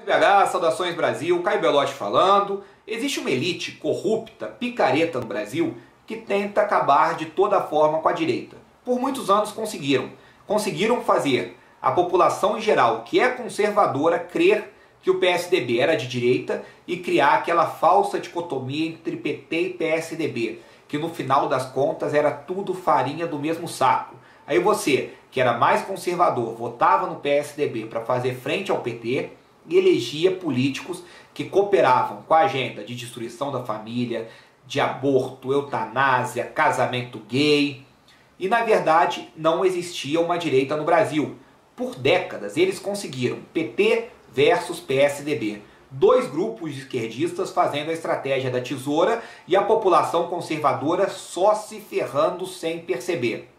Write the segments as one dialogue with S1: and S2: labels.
S1: BH, saudações Brasil, Caio Belotti falando. Existe uma elite corrupta, picareta no Brasil, que tenta acabar de toda forma com a direita. Por muitos anos conseguiram fazer a população em geral, que é conservadora, crer que o PSDB era de direita e criar aquela falsa dicotomia entre PT e PSDB, que no final das contas era tudo farinha do mesmo saco. Aí você, que era mais conservador, votava no PSDB para fazer frente ao PT e elegia políticos que cooperavam com a agenda de destruição da família, de aborto, eutanásia, casamento gay. E na verdade não existia uma direita no Brasil. Por décadas eles conseguiram PT versus PSDB. Dois grupos de esquerdistas fazendo a estratégia da tesoura e a população conservadora só se ferrando sem perceber.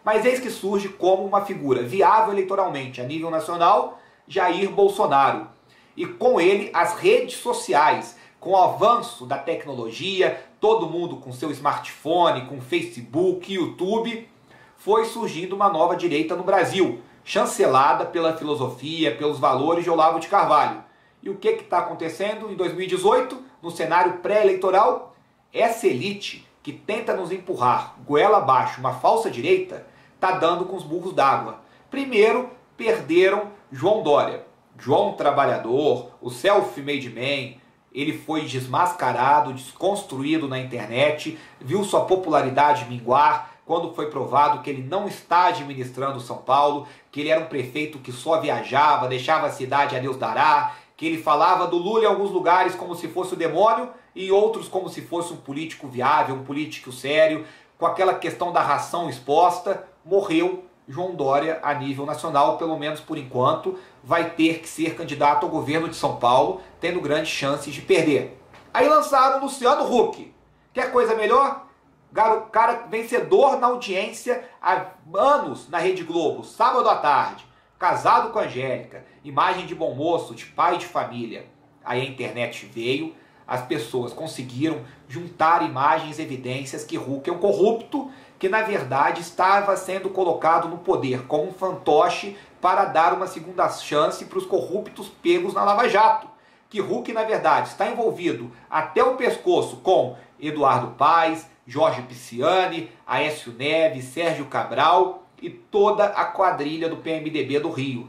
S1: Mas eis que surge como uma figura viável eleitoralmente a nível nacional, Jair Bolsonaro. E com ele as redes sociais, com o avanço da tecnologia, todo mundo com seu smartphone, com Facebook, YouTube, foi surgindo uma nova direita no Brasil, chancelada pela filosofia, pelos valores de Olavo de Carvalho. E o que está acontecendo em 2018, no cenário pré-eleitoral? Essa elite que tenta nos empurrar goela abaixo uma falsa direita, está dando com os burros d'água. Primeiro, perderam João Dória. João Trabalhador, o self-made man, ele foi desmascarado, desconstruído na internet, viu sua popularidade minguar quando foi provado que ele não está administrando São Paulo, que ele era um prefeito que só viajava, deixava a cidade a Deus dará, que ele falava do Lula em alguns lugares como se fosse o demônio e em outros como se fosse um político viável, um político sério, com aquela questão da ração exposta. Morreu João Dória a nível nacional, pelo menos por enquanto, vai ter que ser candidato ao governo de São Paulo, tendo grandes chances de perder. Aí lançaram Luciano Huck. Quer coisa melhor? Cara vencedor na audiência há anos na Rede Globo, sábado à tarde, casado com a Angélica, imagem de bom moço, de pai de família. Aí a internet veio, as pessoas conseguiram juntar imagens e evidências que Huck é um corrupto, que na verdade estava sendo colocado no poder como um fantoche para dar uma segunda chance para os corruptos pegos na Lava Jato. Que Huck na verdade está envolvido até o pescoço com Eduardo Paes, Jorge Pisciani, Aécio Neves, Sérgio Cabral e toda a quadrilha do PMDB do Rio.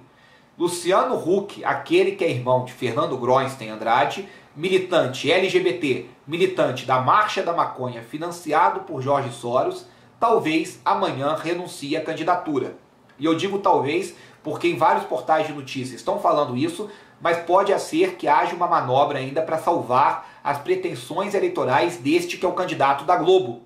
S1: Luciano Huck, aquele que é irmão de Fernando Groenstein Andrade, militante LGBT, militante da Marcha da Maconha financiado por Jorge Soros, talvez amanhã renuncie à candidatura. E eu digo talvez porque em vários portais de notícias estão falando isso, mas pode ser que haja uma manobra ainda para salvar as pretensões eleitorais deste que é o candidato da Globo.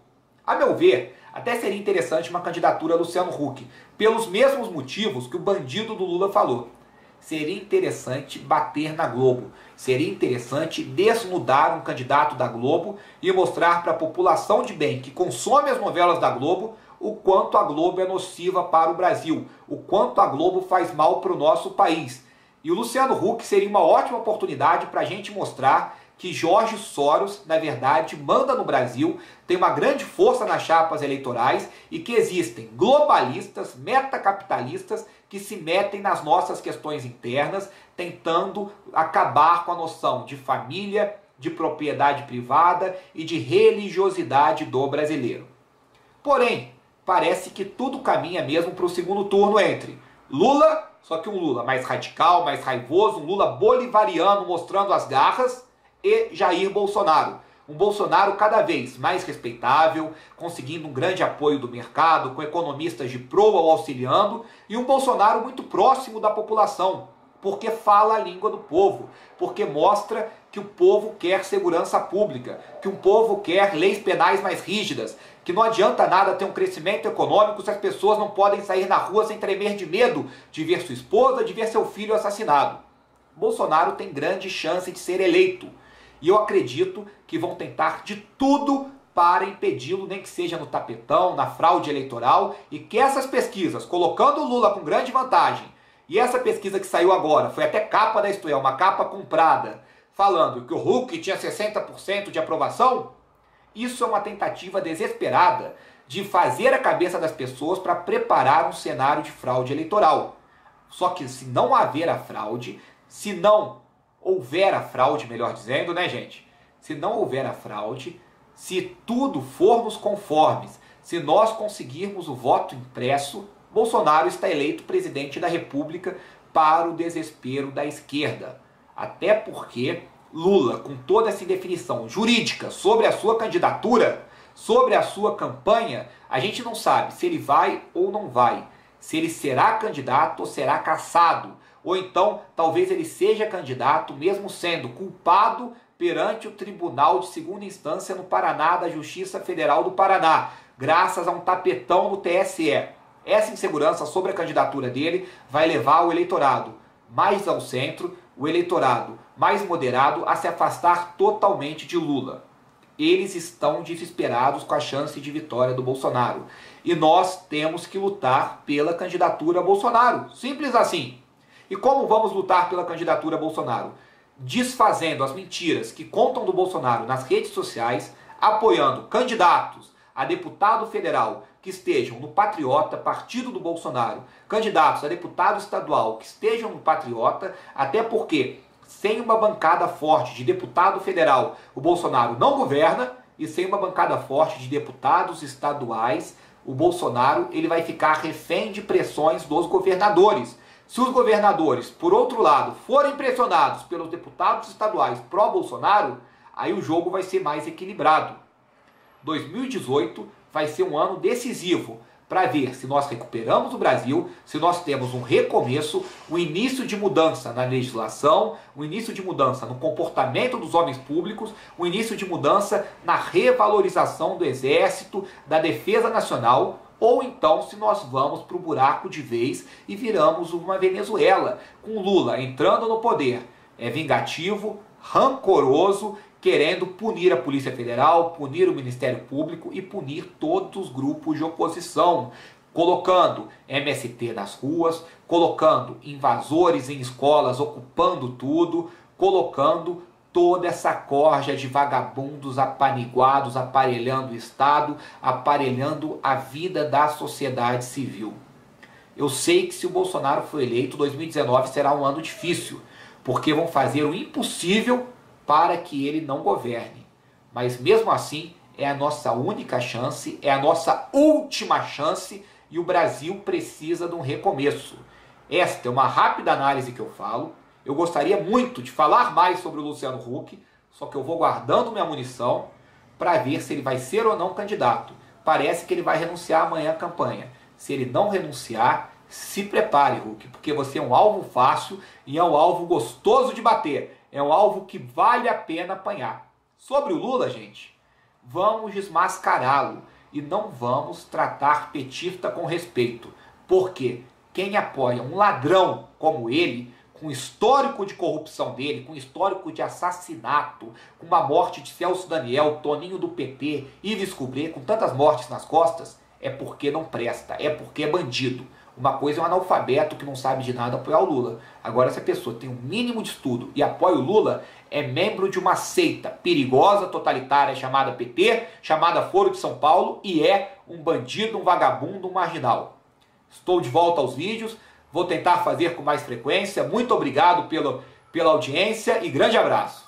S1: A meu ver, até seria interessante uma candidatura a Luciano Huck, pelos mesmos motivos que o bandido do Lula falou. Seria interessante bater na Globo, seria interessante desnudar um candidato da Globo e mostrar para a população de bem que consome as novelas da Globo o quanto a Globo é nociva para o Brasil, o quanto a Globo faz mal para o nosso país. E o Luciano Huck seria uma ótima oportunidade para a gente mostrar que Jorge Soros, na verdade, manda no Brasil, tem uma grande força nas chapas eleitorais e que existem globalistas, metacapitalistas que se metem nas nossas questões internas, tentando acabar com a noção de família, de propriedade privada e de religiosidade do brasileiro. Porém, parece que tudo caminha mesmo para o segundo turno entre Lula, só que um Lula mais radical, mais raivoso, um Lula bolivariano mostrando as garras, e Jair Bolsonaro. Um Bolsonaro cada vez mais respeitável, conseguindo um grande apoio do mercado, com economistas de proa o auxiliando, e um Bolsonaro muito próximo da população, porque fala a língua do povo, porque mostra que o povo quer segurança pública, que o povo quer leis penais mais rígidas, que não adianta nada ter um crescimento econômico se as pessoas não podem sair na rua sem tremer de medo de ver sua esposa, de ver seu filho assassinado. Bolsonaro tem grande chance de ser eleito. E eu acredito que vão tentar de tudo para impedi-lo, nem que seja no tapetão, na fraude eleitoral, e que essas pesquisas, colocando o Lula com grande vantagem, e essa pesquisa que saiu agora, foi até capa da Isto É, uma capa comprada, falando que o Huck tinha 60% de aprovação, isso é uma tentativa desesperada de fazer a cabeça das pessoas para preparar um cenário de fraude eleitoral. Só que se não haver a fraude, se não houver a fraude, melhor dizendo, né, gente? Se não houver a fraude, se tudo for nos conformes, se nós conseguirmos o voto impresso, Bolsonaro está eleito presidente da República para o desespero da esquerda. Até porque Lula, com toda essa indefinição jurídica sobre a sua candidatura, sobre a sua campanha, a gente não sabe se ele vai ou não vai, se ele será candidato ou será cassado, ou então talvez ele seja candidato mesmo sendo culpado perante o Tribunal de Segunda Instância no Paraná, da Justiça Federal do Paraná, graças a um tapetão no TSE. Essa insegurança sobre a candidatura dele vai levar o eleitorado mais ao centro, o eleitorado mais moderado, a se afastar totalmente de Lula. Eles estão desesperados com a chance de vitória do Bolsonaro. E nós temos que lutar pela candidatura Bolsonaro. Simples assim. E como vamos lutar pela candidatura Bolsonaro? Desfazendo as mentiras que contam do Bolsonaro nas redes sociais, apoiando candidatos a deputado federal que estejam no Patriota, partido do Bolsonaro, candidatos a deputado estadual que estejam no Patriota, até porque sem uma bancada forte de deputado federal, o Bolsonaro não governa, e sem uma bancada forte de deputados estaduais, o Bolsonaro ele vai ficar refém de pressões dos governadores. Se os governadores, por outro lado, forem pressionados pelos deputados estaduais pró-Bolsonaro, aí o jogo vai ser mais equilibrado. 2018 vai ser um ano decisivo para ver se nós recuperamos o Brasil, se nós temos um recomeço, o início de mudança na legislação, o início de mudança no comportamento dos homens públicos, o início de mudança na revalorização do Exército, da Defesa Nacional, ou então se nós vamos para o buraco de vez e viramos uma Venezuela, com Lula entrando no poder, vingativo, rancoroso, querendo punir a Polícia Federal, punir o Ministério Público e punir todos os grupos de oposição, colocando MST nas ruas, colocando invasores em escolas, ocupando tudo, colocando toda essa corja de vagabundos apaniguados, aparelhando o Estado, aparelhando a vida da sociedade civil. Eu sei que se o Bolsonaro for eleito, 2019 será um ano difícil, porque vão fazer o impossível para que ele não governe. Mas mesmo assim, é a nossa única chance, é a nossa última chance, e o Brasil precisa de um recomeço. Esta é uma rápida análise que eu falo. Eu gostaria muito de falar mais sobre o Luciano Huck, só que eu vou guardando minha munição para ver se ele vai ser ou não candidato. Parece que ele vai renunciar amanhã à campanha. Se ele não renunciar, se prepare, Huck, porque você é um alvo fácil e é um alvo gostoso de bater. É um alvo que vale a pena apanhar. Sobre o Lula, gente, vamos desmascará-lo e não vamos tratar petista com respeito. Porque quem apoia um ladrão como ele, com histórico de corrupção dele, com histórico de assassinato, com uma morte de Celso Daniel, Toninho do PT, Ives Cubré, com tantas mortes nas costas, é porque não presta, é porque é bandido. Uma coisa é um analfabeto que não sabe de nada apoiar o Lula. Agora, se a pessoa tem um mínimo de estudo e apoia o Lula, é membro de uma seita perigosa, totalitária, chamada PT, chamada Foro de São Paulo, e é um bandido, um vagabundo, um marginal. Estou de volta aos vídeos, vou tentar fazer com mais frequência. Muito obrigado pela audiência e grande abraço.